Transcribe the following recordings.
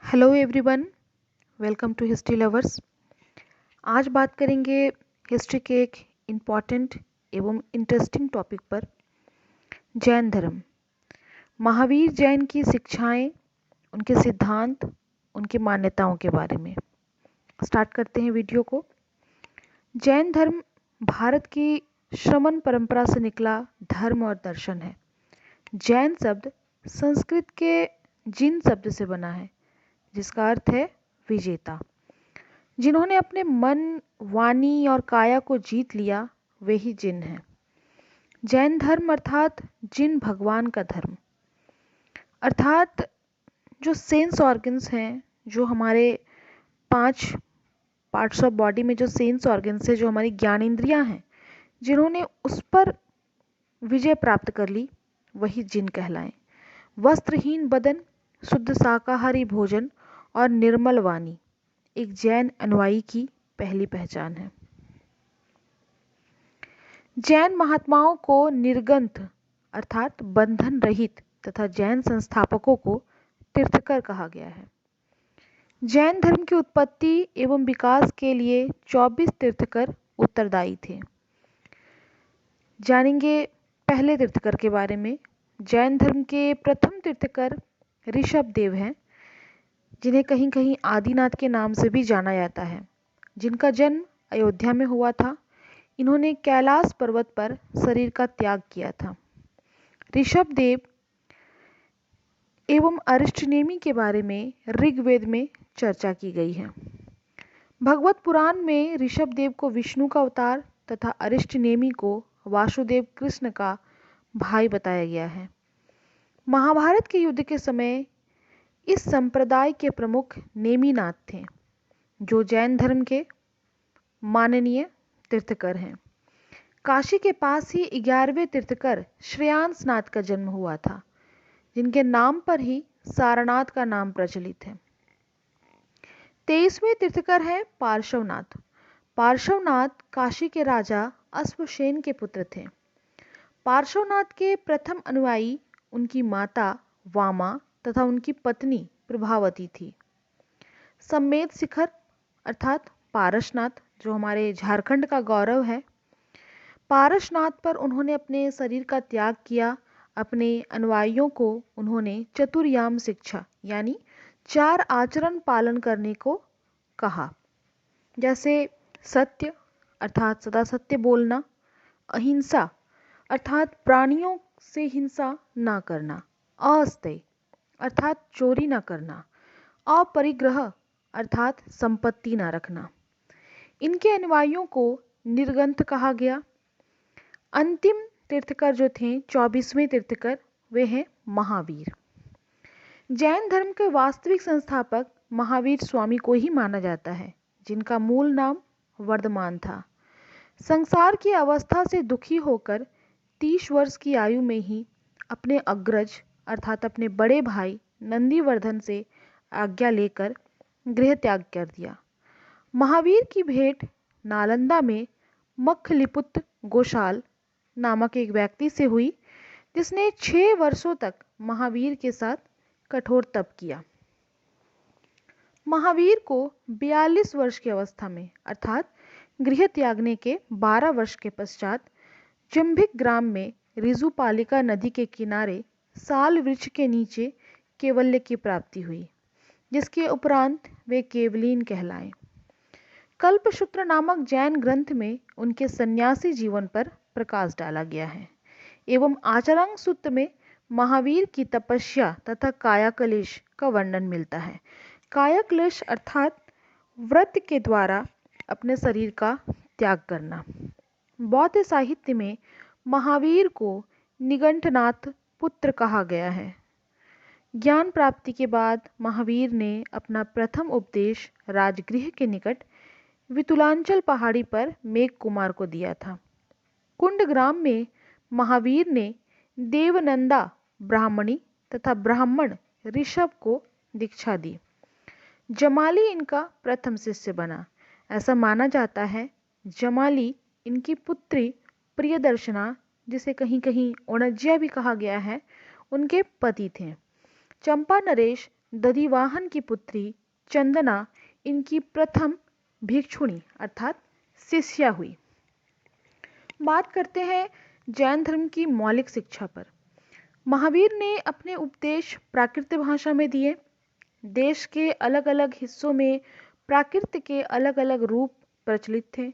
Hello everyone, welcome to history lovers. आज बात करेंगे हिस्ट्री के एक इम्पॉर्टेंट एवं इंटरेस्टिंग टॉपिक पर, जैन धर्म। महावीर जैन की शिक्षाएं, उनके सिद्धांत, उनकी मान्यताओं के बारे में स्टार्ट करते हैं वीडियो को। जैन धर्म भारत की श्रमण परंपरा से निकला धर्म और दर्शन है। जैन शब्द संस्कृत के जिन शब्द से बना है, जिसका अर्थ है विजेता। जिन्होंने अपने मन, वाणी और काया को जीत लिया, वे ही जिन हैं। जैन धर्म अर्थात जिन भगवान का धर्म, अर्थात जो सेंस ऑर्गन्स हैं, जो हमारे 5 पार्ट्स ऑफ बॉडी में जो सेंस ऑर्गन्स है, जो हमारी ज्ञानेंद्रियां हैं, जिन्होंने उस पर विजय प्राप्त कर ली, वही जिन कहलाएं। वस्त्रहीन बदन, शुद्ध शाकाहारी भोजन और निर्मल वाणी एक जैन अनुयायी की पहली पहचान है। जैन महात्माओं को निर्गंथ अर्थात बंधन रहित तथा जैन संस्थापकों को तीर्थकर कहा गया है। जैन धर्म की उत्पत्ति एवं विकास के लिए 24 तीर्थकर उत्तरदायी थे। जानेंगे पहले तीर्थकर के बारे में। जैन धर्म के प्रथम तीर्थकर ऋषभ देव हैं, जिन्हें कहीं कहीं आदिनाथ के नाम से भी जाना जाता है, जिनका जन्म अयोध्या में हुआ था। इन्होंने कैलाश पर्वत पर शरीर का त्याग किया था। ऋषभ देव एवं अरिष्टनेमि के बारे में ऋग्वेद में चर्चा की गई है। भगवत पुराण में ऋषभ देव को विष्णु का अवतार तथा अरिष्टनेमि को वासुदेव कृष्ण का भाई बताया गया है। महाभारत के युद्ध के समय इस संप्रदाय के प्रमुख नेमिनाथ थे, जो जैन धर्म के माननीय तीर्थकर हैं। काशी के पास ही 11वें तीर्थकर श्रेयांसनाथ का जन्म हुआ था, जिनके नाम पर ही सारनाथ का नाम प्रचलित है। 23वें तीर्थकर है पार्श्वनाथ। पार्श्वनाथ काशी के राजा अश्वसेन के पुत्र थे। पार्श्वनाथ के प्रथम अनुयायी उनकी माता वामा तथा उनकी पत्नी प्रभावती थी। सम्मेद शिखर अर्थात पारसनाथ, जो हमारे झारखंड का गौरव है, पारसनाथ पर उन्होंने अपने शरीर का त्याग किया। अपने अनुयायियों को उन्होंने चतुर्याम शिक्षा यानी 4 आचरण पालन करने को कहा, जैसे सत्य अर्थात सदा सत्य बोलना, अहिंसा अर्थात प्राणियों से हिंसा ना करना, अस्तेय अर्थात चोरी न करना, अपरिग्रह अर्थात संपत्ति न रखना। इनके अनुयायियों को निर्गंथ कहा गया। अंतिम तीर्थकर जो थे 24वें तीर्थकर, वे हैं महावीर। जैन धर्म के वास्तविक संस्थापक महावीर स्वामी को ही माना जाता है, जिनका मूल नाम वर्धमान था। संसार की अवस्था से दुखी होकर 30 वर्ष की आयु में ही अपने अग्रज अर्थात अपने बड़े भाई नंदीवर्धन से आज्ञा लेकर गृह त्याग कर दिया। महावीर की भेंट नालंदा में मखलिपुत्र गोशाल नामक एक व्यक्ति से हुई, जिसने 6 वर्षों तक महावीर के साथ कठोर तप किया। महावीर को 42 वर्ष की अवस्था में अर्थात गृह त्यागने के 12 वर्ष के पश्चात जंभिक ग्राम में ऋजुपालिका नदी के किनारे साल वृक्ष के नीचे केवल्य की प्राप्ति हुई, जिसके उपरांत वे केवलीन कहलाए। कल्पसूत्र नामक जैन ग्रंथ में उनके सन्यासी जीवन पर प्रकाश डाला गया है एवं आचरण सूत्र में महावीर की तपस्या तथा कायाकलेश का वर्णन मिलता है। कायाकलेश अर्थात व्रत के द्वारा अपने शरीर का त्याग करना। बौद्ध साहित्य में महावीर को निगंठनाथ पुत्र कहा गया है। ज्ञान प्राप्ति के बाद महावीर ने अपना प्रथम उपदेश राजगृह के निकट वितुलांचल पहाड़ी पर मेघ कुमार को दिया था। कुंडग्राम में महावीर ने देवनंदा ब्राह्मणी तथा ब्राह्मण ऋषभ को दीक्षा दी। जमाली इनका प्रथम शिष्य बना। ऐसा माना जाता है जमाली इनकी पुत्री प्रियदर्शना, जिसे कहीं कहीं ओणज्या भी कहा गया है, उनके पति थे। चंपा नरेश दधिवाहन की पुत्री चंदना इनकी प्रथम भिक्षुणी अर्थात शिष्या हुई। बात करते हैं जैन धर्म की मौलिक शिक्षा पर। महावीर ने अपने उपदेश प्राकृत भाषा में दिए। देश के अलग अलग हिस्सों में प्राकृत के अलग अलग रूप प्रचलित थे,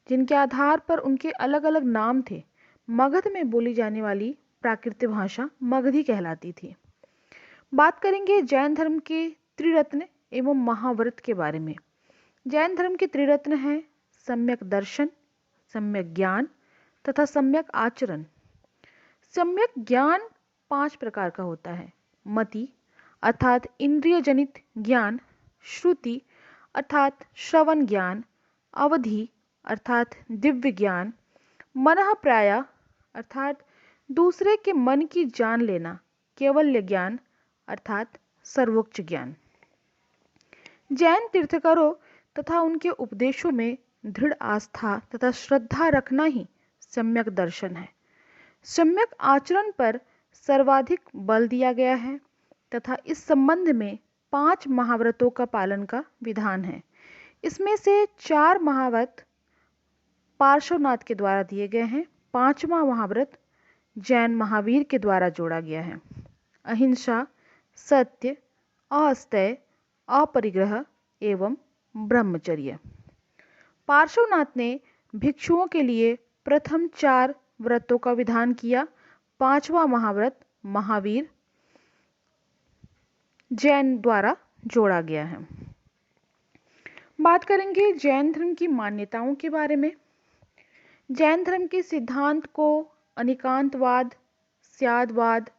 जिनके आधार पर उनके अलग अलग नाम थे। मगध में बोली जाने वाली प्राकृत भाषा मगधी कहलाती थी। बात करेंगे जैन धर्म के त्रिरत्न एवं महाव्रत के बारे में। जैन धर्म के त्रिरत्न हैं सम्यक दर्शन, सम्यक ज्ञान तथा सम्यक आचरण। सम्यक ज्ञान 5 प्रकार का होता है। मति अर्थात इंद्रिय जनित ज्ञान, श्रुति अर्थात श्रवण ज्ञान, अवधि अर्थात दिव्य ज्ञान, मनः प्राय अर्थात दूसरे के मन की जान लेना, केवल्य ज्ञान अर्थात सर्वोच्च ज्ञान। जैन तीर्थंकरों तथा उनके उपदेशों में दृढ़ आस्था तथा श्रद्धा रखना ही सम्यक दर्शन है। सम्यक आचरण पर सर्वाधिक बल दिया गया है तथा इस संबंध में 5 महाव्रतों का पालन का विधान है। इसमें से 4 महाव्रत पार्श्वनाथ के द्वारा दिए गए हैं। 5वां महाव्रत जैन महावीर के द्वारा जोड़ा गया है। अहिंसा, सत्य, अस्तेय, अपरिग्रह एवं ब्रह्मचर्य। पार्श्वनाथ ने भिक्षुओं के लिए प्रथम 4 व्रतों का विधान किया। 5वां महाव्रत महावीर जैन द्वारा जोड़ा गया है। बात करेंगे जैन धर्म की मान्यताओं के बारे में। जैन धर्म के सिद्धांत को अनिकांतवाद, स्यादवाद,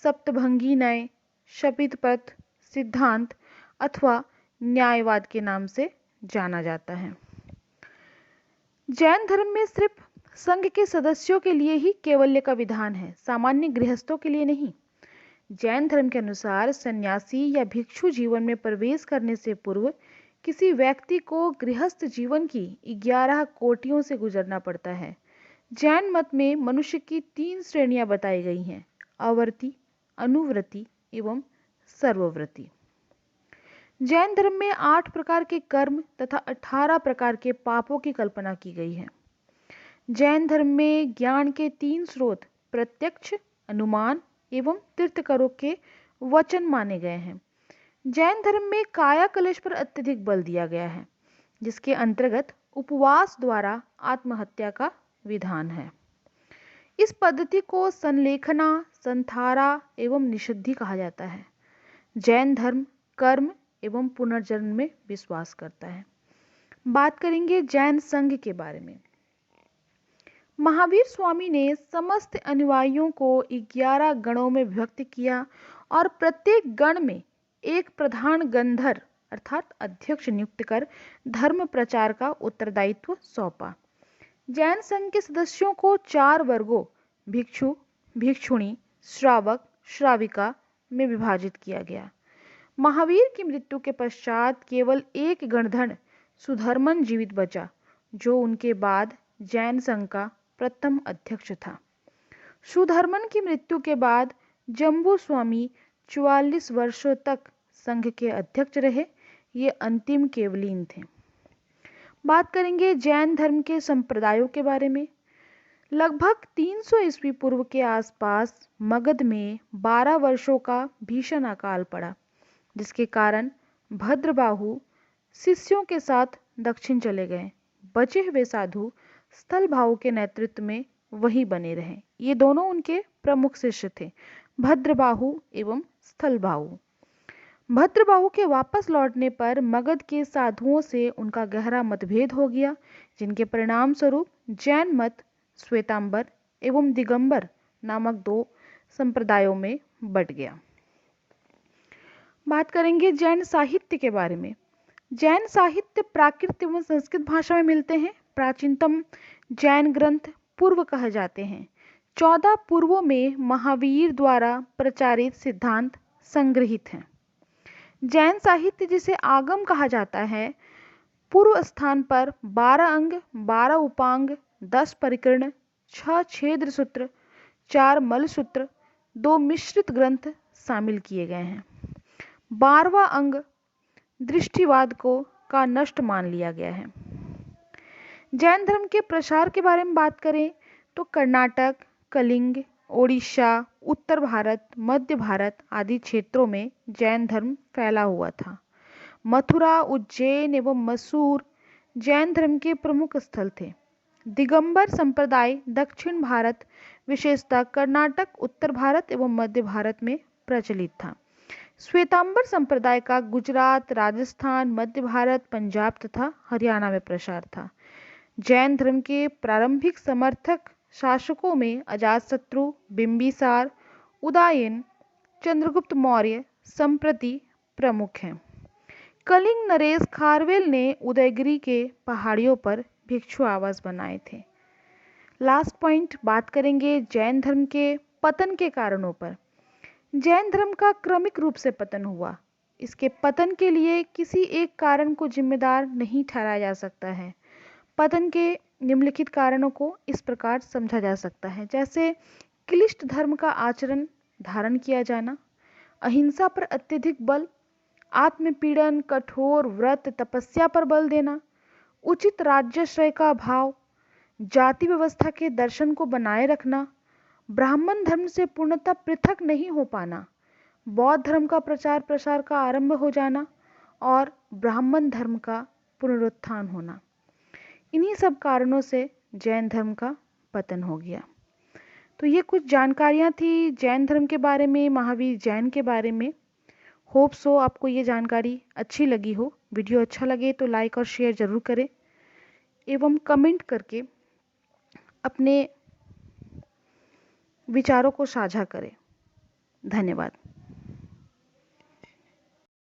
सप्तभंगी न्याय, शपितपथ सिद्धांत अथवा न्यायवाद के नाम से जाना जाता है। जैन धर्म में सिर्फ संघ के सदस्यों के लिए ही केवल्य का विधान है, सामान्य गृहस्थों के लिए नहीं। जैन धर्म के अनुसार सन्यासी या भिक्षु जीवन में प्रवेश करने से पूर्व किसी व्यक्ति को गृहस्थ जीवन की 11 कोटियों से गुजरना पड़ता है। जैन मत में मनुष्य की 3 श्रेणियां बताई गई हैं: अवर्ती, अनुव्रती एवं सर्वव्रती। जैन धर्म में 8 प्रकार के कर्म तथा 18 प्रकार के पापों की कल्पना की गई है। जैन धर्म में ज्ञान के 3 स्रोत प्रत्यक्ष, अनुमान एवं तीर्थंकरों के वचन माने गए हैं। जैन धर्म में काया कलेश पर अत्यधिक बल दिया गया है, जिसके अंतर्गत उपवास द्वारा आत्महत्या का विधान है। इस पद्धति को संलेखना, संथारा एवं निषिद्धि कहा जाता है। जैन धर्म कर्म एवं पुनर्जन्म में विश्वास करता है। बात करेंगे जैन संघ के बारे में। महावीर स्वामी ने समस्त अनुयायियों को 11 गणों में विभक्त किया और प्रत्येक गण में एक प्रधान गंधर अर्थात अध्यक्ष नियुक्त कर धर्म प्रचार का उत्तरदायित्व सौंपा। जैन संघ के सदस्यों को 4 वर्गों भिक्षु, भिक्षुणी, श्रावक, श्राविका में विभाजित किया गया। महावीर की मृत्यु के पश्चात केवल एक गणधर सुधर्मन जीवित बचा, जो उनके बाद जैन संघ का प्रथम अध्यक्ष था। सुधर्मन की मृत्यु के बाद जम्बू स्वामी 44 वर्षों तक संघ के अध्यक्ष रहे। ये अंतिम केवलीन थे। बात करेंगे जैन धर्म के संप्रदायों के बारे में। लगभग 300 ईस्वी पूर्व के आसपास मगध में 12 वर्षों का भीषण अकाल पड़ा, जिसके कारण भद्रबाहु शिष्यों के साथ दक्षिण चले गए। बचे हुए साधु स्थलभाव के नेतृत्व में वहीं बने रहे। ये दोनों उनके प्रमुख शिष्य थे, भद्रबाहु एवं स्थलभाहु। भद्रबाहु के वापस लौटने पर मगध के साधुओं से उनका गहरा मतभेद हो गया, जिनके परिणाम स्वरूप जैन मत श्वेतांबर एवं दिगंबर नामक 2 संप्रदायों में बंट गया। बात करेंगे जैन साहित्य के बारे में। जैन साहित्य प्राकृत एवं संस्कृत भाषा में मिलते हैं। प्राचीनतम जैन ग्रंथ पूर्व कहे जाते हैं। 14 पूर्वों में महावीर द्वारा प्रचारित सिद्धांत संग्रहित हैं। जैन साहित्य जिसे आगम कहा जाता है, पूर्व स्थान पर 12 अंग, 12 उपांग, 10 परिकर्ण, 6 छेद सूत्र, 4 मल सूत्र, 2 मिश्रित ग्रंथ शामिल किए गए हैं। 12वां अंग दृष्टिवाद को का नष्ट मान लिया गया है। जैन धर्म के प्रसार के बारे में बात करें तो कर्नाटक, कलिंग, ओडिशा, उत्तर भारत, मध्य भारत आदि क्षेत्रों में जैन धर्म फैला हुआ था। मथुरा, उज्जैन एवं मसूर जैन धर्म के प्रमुख स्थल थे। दिगंबर संप्रदाय दक्षिण भारत, विशेषतः कर्नाटक, उत्तर भारत एवं मध्य भारत में प्रचलित था। श्वेतांबर संप्रदाय का गुजरात, राजस्थान, मध्य भारत, पंजाब तथा हरियाणा में प्रसार था। जैन धर्म के प्रारंभिक समर्थक शासकों में अजातशत्रु, बिंबिसार, उदयन, चंद्रगुप्त मौर्य संप्रति प्रमुख हैं। कलिंग नरेश खारवेल ने उदयगिरी के पहाड़ियों पर भिक्षु आवास बनाए थे। लास्ट पॉइंट बात करेंगे जैन धर्म के पतन के कारणों पर। जैन धर्म का क्रमिक रूप से पतन हुआ। इसके पतन के लिए किसी एक कारण को जिम्मेदार नहीं ठहराया जा सकता है। पतन के निम्नलिखित कारणों को इस प्रकार समझा जा सकता है, जैसे क्लिष्ट धर्म का आचरण धारण किया जाना, अहिंसा पर अत्यधिक बल, आत्मपीड़न, कठोर व्रत तपस्या पर बल देना, उचित राज्याश्रय का अभाव, जाति व्यवस्था के दर्शन को बनाए रखना, ब्राह्मण धर्म से पूर्णतः पृथक नहीं हो पाना, बौद्ध धर्म का प्रचार प्रसार का आरंभ हो जाना और ब्राह्मण धर्म का पुनरुत्थान होना। इन्हीं सब कारणों से जैन धर्म का पतन हो गया। तो ये कुछ जानकारियाँ थी जैन धर्म के बारे में, महावीर जैन के बारे में। होप सो आपको ये जानकारी अच्छी लगी हो। वीडियो अच्छा लगे तो लाइक और शेयर ज़रूर करें एवं कमेंट करके अपने विचारों को साझा करें। धन्यवाद।